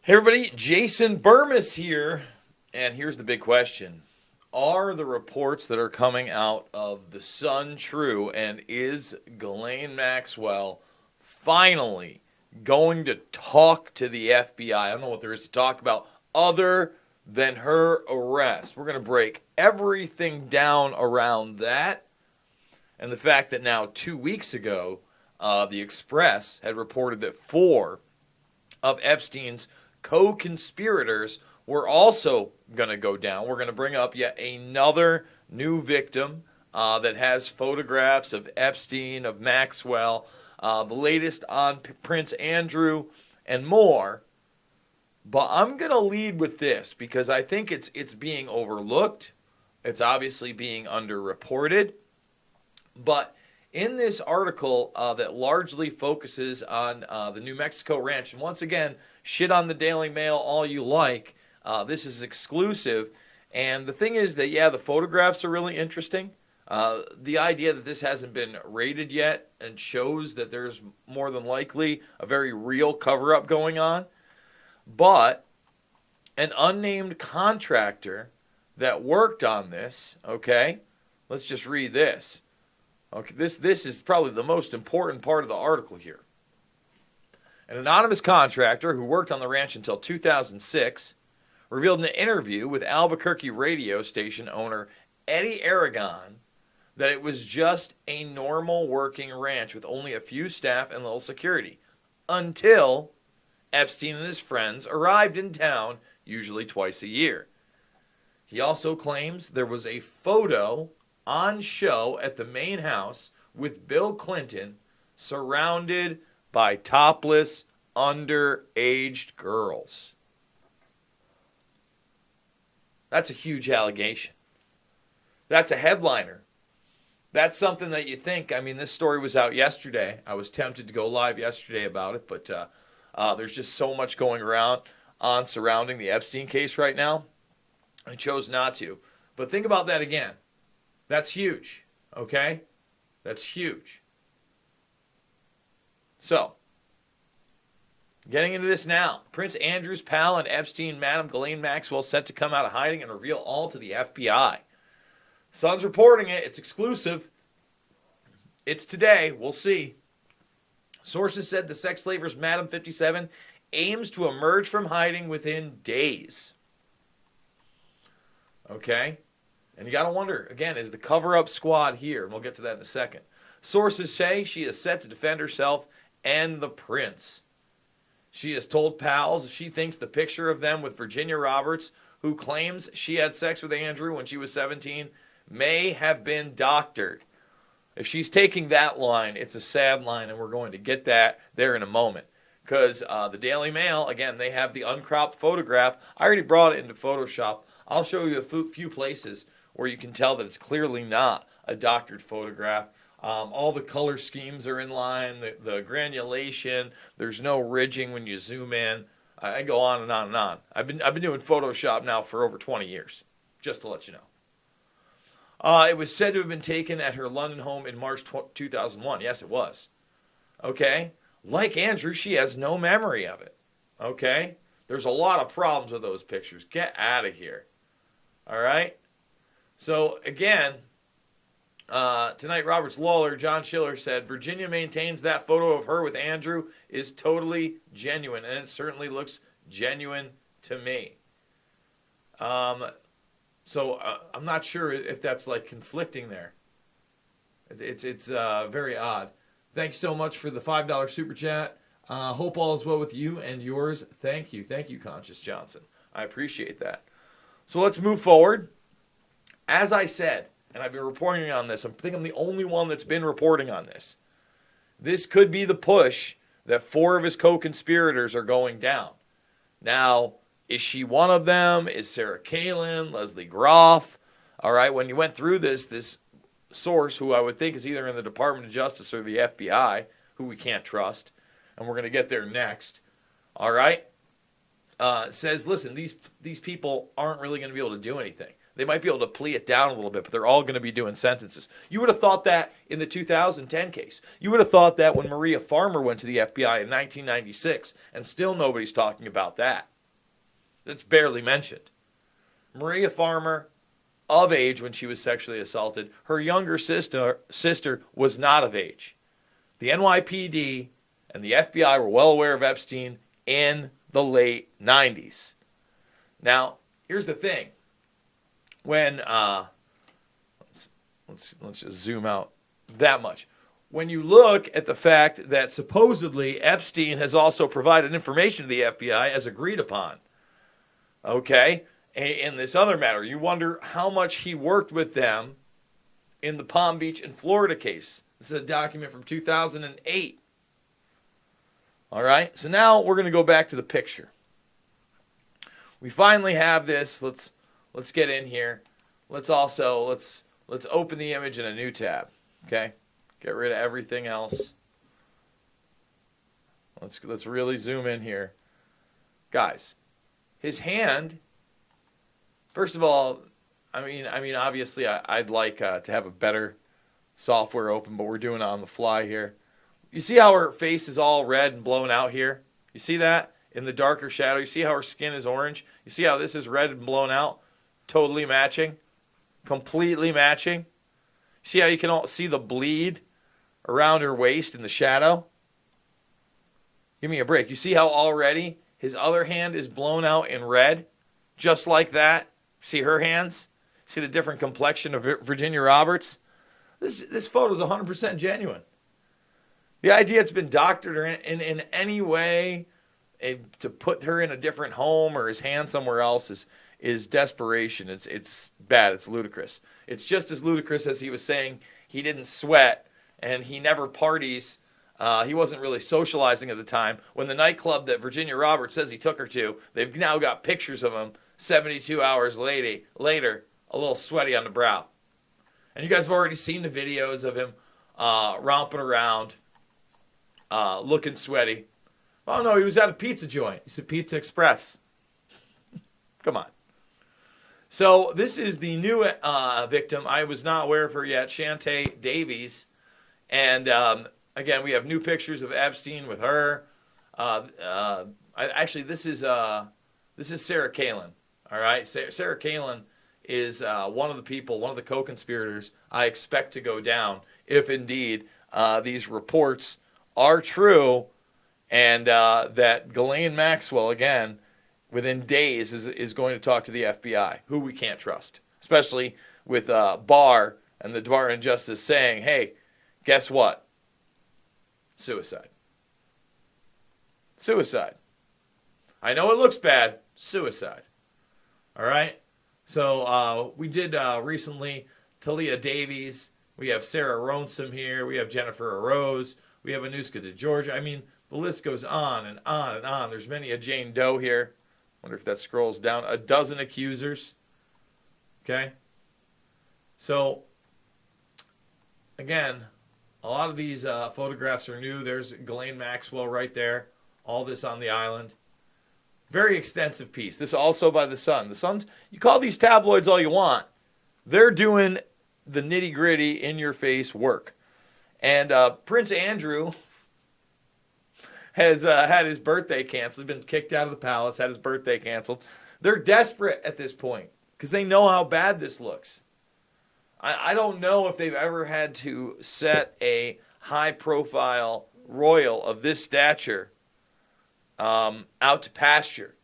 Hey everybody, Jason Burmis here, and here's the big question. Are the reports that are coming out of the Sun true, and is Ghislaine Maxwell finally going to talk to the FBI? I don't know what there is to talk about other than her arrest. We're going to break everything down around that, and the fact that now 2 weeks ago, the Express had reported that 4 of Epstein's co-conspirators were also going to go down. We're going to bring up yet another new victim that has photographs of Epstein, of Maxwell, the latest on Prince Andrew, and more. But I'm going to lead with this because I think it's being overlooked. It's obviously being underreported. But in this article that largely focuses on the New Mexico ranch, and once again, shit on the Daily Mail all you like, this is exclusive. And the thing is that, yeah, the photographs are really interesting. The idea that this hasn't been rated yet and shows that there's more than likely a very real cover-up going on. But an unnamed contractor that worked on this, okay, let's just read this. Okay, this is probably the most important part of the article here. An anonymous contractor who worked on the ranch until 2006 revealed in an interview with Albuquerque radio station owner Eddie Aragon that it was just a normal working ranch with only a few staff and little security until Epstein and his friends arrived in town, usually twice a year. He also claims there was a photo on show at the main house with Bill Clinton surrounded by topless, underaged girls. That's a huge allegation. That's a headliner. That's something that you think, I mean, this story was out yesterday. I was tempted to go live yesterday about it, but there's just so much going around surrounding the Epstein case right now. I chose not to. But think about that again. That's huge, okay? That's huge. So, getting into this now. Prince Andrew's pal and Epstein Madam Ghislaine Maxwell set to come out of hiding and reveal all to the FBI. Sun's reporting it. It's exclusive. It's today. We'll see. Sources said the sex slaver's Madam 57 aims to emerge from hiding within days. Okay? And you got to wonder, again, is the cover-up squad here? And we'll get to that in a second. Sources say she is set to defend herself and the prince. She has told pals she thinks the picture of them with Virginia Roberts, who claims she had sex with Andrew when she was 17, may have been doctored. If she's taking that line, it's a sad line, and we're going to get that there in a moment. Because the Daily Mail, again, they have the uncropped photograph. I already brought it into Photoshop. I'll show you a few places where you can tell that it's clearly not a doctored photograph. All the color schemes are in line, the granulation, there's no ridging when you zoom in. I go on and on and on. I've been doing Photoshop now for over 20 years, just to let you know. It was said to have been taken at her London home in March 2001. Yes, it was. Okay? Like Andrew, she has no memory of it. Okay? There's a lot of problems with those pictures. Get out of here. All right? So, again, tonight, Robert's lawyer, John Schiller, said Virginia maintains that photo of her with Andrew is totally genuine, and it certainly looks genuine to me. So I'm not sure if that's like conflicting there. It's very odd. Thanks so much for the $5 super chat. Hope all is well with you and yours. Thank you, Conscious Johnson. I appreciate that. So let's move forward. As I said, and I've been reporting on this, I think I'm the only one that's been reporting on this. This could be the push that 4 of his co-conspirators are going down. Now, is she one of them? Is Sarah Palin, Leslie Groff? All right, when you went through this source, who I would think is either in the Department of Justice or the FBI, who we can't trust, and we're going to get there next, all right, says, listen, these people aren't really going to be able to do anything. They might be able to plea it down a little bit, but they're all going to be doing sentences. You would have thought that in the 2010 case. You would have thought that when Maria Farmer went to the FBI in 1996, and still nobody's talking about that. That's barely mentioned. Maria Farmer, of age when she was sexually assaulted. Her younger sister was not of age. The NYPD and the FBI were well aware of Epstein in the late 90s. Now, here's the thing. When let's just zoom out that much. When you look at the fact that supposedly Epstein has also provided information to the FBI as agreed upon, okay, in this other matter, you wonder how much he worked with them in the Palm Beach and Florida case. This is a document from 2008. All right, so now we're going to go back to the picture. We finally have this. Let's get in here. Let's open the image in a new tab. Okay, get rid of everything else. Let's really zoom in here, guys. His hand. First of all, I mean, obviously, I'd like to have a better software open, but we're doing it on the fly here. You see how her face is all red and blown out here? You see that in the darker shadow? You see how her skin is orange? You see how this is red and blown out? Totally matching. Completely matching. See how you can all see the bleed around her waist in the shadow? Give me a break. You see how already his other hand is blown out in red? Just like that. See her hands? See the different complexion of Virginia Roberts? This photo is 100% genuine. The idea it's been doctored or in any way to put her in a different home or his hand somewhere else is desperation. It's bad. It's ludicrous. It's just as ludicrous as he was saying he didn't sweat and he never parties. He wasn't really socializing at the time. When the nightclub that Virginia Roberts says he took her to, they've now got pictures of him 72 hours later, a little sweaty on the brow. And you guys have already seen the videos of him romping around, looking sweaty. Oh, no, he was at a pizza joint. He's at Pizza Express. Come on. So this is the new victim. I was not aware of her yet, Shantae Davies. And again, we have new pictures of Epstein with her. Actually, this is Sarah Palin. All right, Sarah Palin is one of the people, one of the co-conspirators I expect to go down if indeed these reports are true, and that Ghislaine Maxwell, again, within days is going to talk to the FBI, who we can't trust, especially with Barr and the Department of Justice saying, hey, guess what? Suicide. Suicide. I know it looks bad. Suicide. All right? So we did recently Talia Davies. We have Sarah Ronsum here. We have Jennifer Rose. We have Anuska DeGeorgia. I mean, the list goes on and on and on. There's many a Jane Doe here. Wonder if that scrolls down. A dozen accusers. Okay? So, again, a lot of these photographs are new. There's Ghislaine Maxwell right there. All this on the island. Very extensive piece. This also by The Sun. The Sun's, you call these tabloids all you want. They're doing the nitty-gritty, in-your-face work. And Prince Andrew has had his birthday canceled. He's been kicked out of the palace, had his birthday canceled. They're desperate at this point because they know how bad this looks. I don't know if they've ever had to set a high-profile royal of this stature out to pasture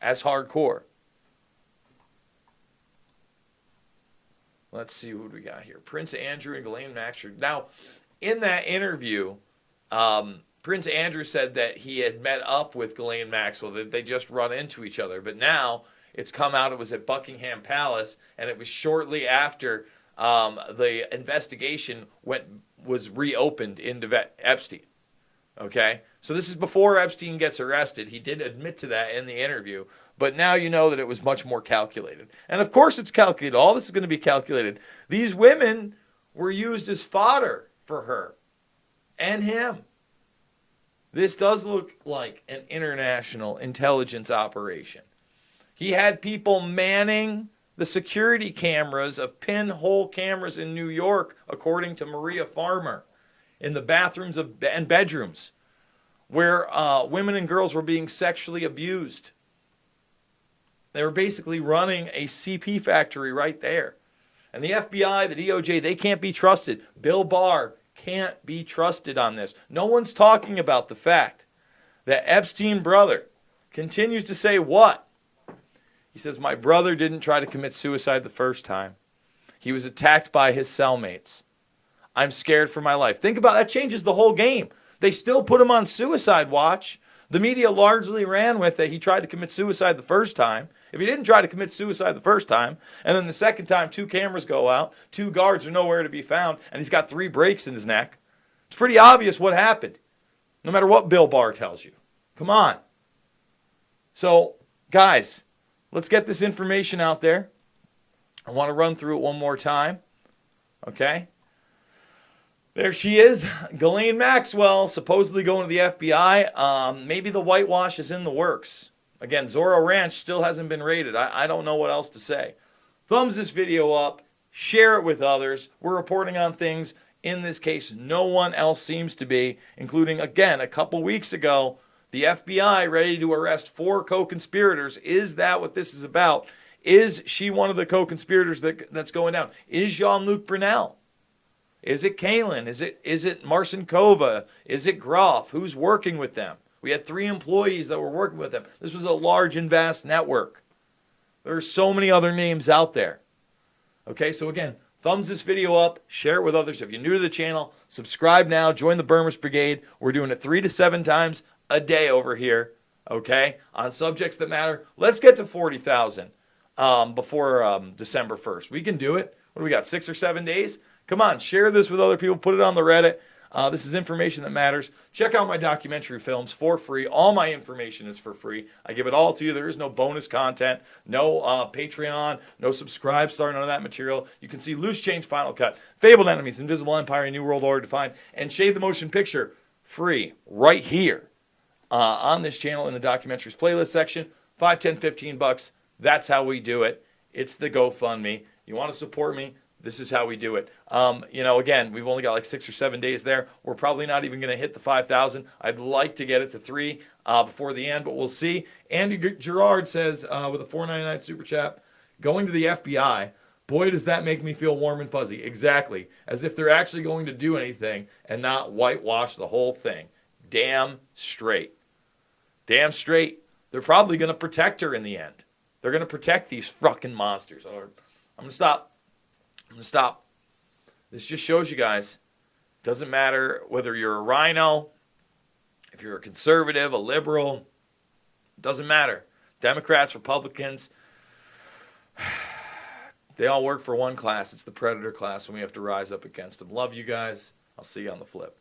as hardcore. Let's see what we got here. Prince Andrew and Ghislaine Maxwell. Now, in that interview, Prince Andrew said that he had met up with Ghislaine Maxwell, that they just run into each other. But now it's come out it was at Buckingham Palace, and it was shortly after the investigation was reopened into Epstein. Okay? So this is before Epstein gets arrested. He did admit to that in the interview. But now you know that it was much more calculated. And of course it's calculated. All this is going to be calculated. These women were used as fodder for her and him. This does look like an international intelligence operation. He had people manning the security cameras of pinhole cameras in New York, according to Maria Farmer, in the bathrooms and bedrooms where women and girls were being sexually abused. They were basically running a CP factory right there. And the FBI, the DOJ, they can't be trusted. Bill Barr can't be trusted on this. No one's talking about the fact that Epstein brother continues to say what? He says, my brother didn't try to commit suicide the first time. He was attacked by his cellmates. I'm scared for my life. Think about that. Changes the whole game. They still put him on suicide watch. The media largely ran with that he tried to commit suicide the first time. If he didn't try to commit suicide the first time, and then the second time 2 cameras go out, 2 guards are nowhere to be found, and he's got 3 breaks in his neck, it's pretty obvious what happened, no matter what Bill Barr tells you. Come on. So, guys, let's get this information out there. I want to run through it one more time. Okay? There she is, Ghislaine Maxwell, supposedly going to the FBI. Maybe the whitewash is in the works. Again, Zorro Ranch still hasn't been raided. I don't know what else to say. Thumbs this video up. Share it with others. We're reporting on things in this case no one else seems to be, including, again, a couple weeks ago, the FBI ready to arrest 4 co-conspirators. Is that what this is about? Is she one of the co-conspirators that's going down? Is Jean-Luc Brunel? Is it Kaylin? Is it Marcinkova? Is it Groff? Who's working with them? We had 3 employees that were working with them. This was a large and vast network. There are so many other names out there. Okay, so again, thumbs this video up, share it with others. If you're new to the channel, subscribe now, join the Burmist Brigade. We're doing it 3 to 7 times a day over here, okay, on subjects that matter. Let's get to 40,000 before December 1st. We can do it. What do we got, 6 or 7 days? Come on, share this with other people. Put it on the Reddit. This is information that matters. Check out my documentary films for free. All my information is for free. I give it all to you. There is no bonus content, no Patreon, no subscribe star, none of that material. You can see Loose Change Final Cut, Fabled Enemies, Invisible Empire, New World Order Defined, and Shade the Motion Picture free right here on this channel in the documentaries playlist section. $5, $10, $15. That's how we do it. It's the GoFundMe. You want to support me? This is how we do it. Again, we've only got like 6 or 7 days there. We're probably not even going to hit the 5,000. I'd like to get it to 3 before the end, but we'll see. Andy Gerard says with a $4.99 super chat, going to the FBI, boy, does that make me feel warm and fuzzy. Exactly. As if they're actually going to do anything and not whitewash the whole thing. Damn straight. Damn straight. They're probably going to protect her in the end. They're going to protect these fucking monsters. I'm going to stop. This just shows you guys, doesn't matter whether you're a rhino, if you're a conservative, a liberal, doesn't matter. Democrats, Republicans, they all work for one class. It's the predator class, and we have to rise up against them. Love you guys. I'll see you on the flip.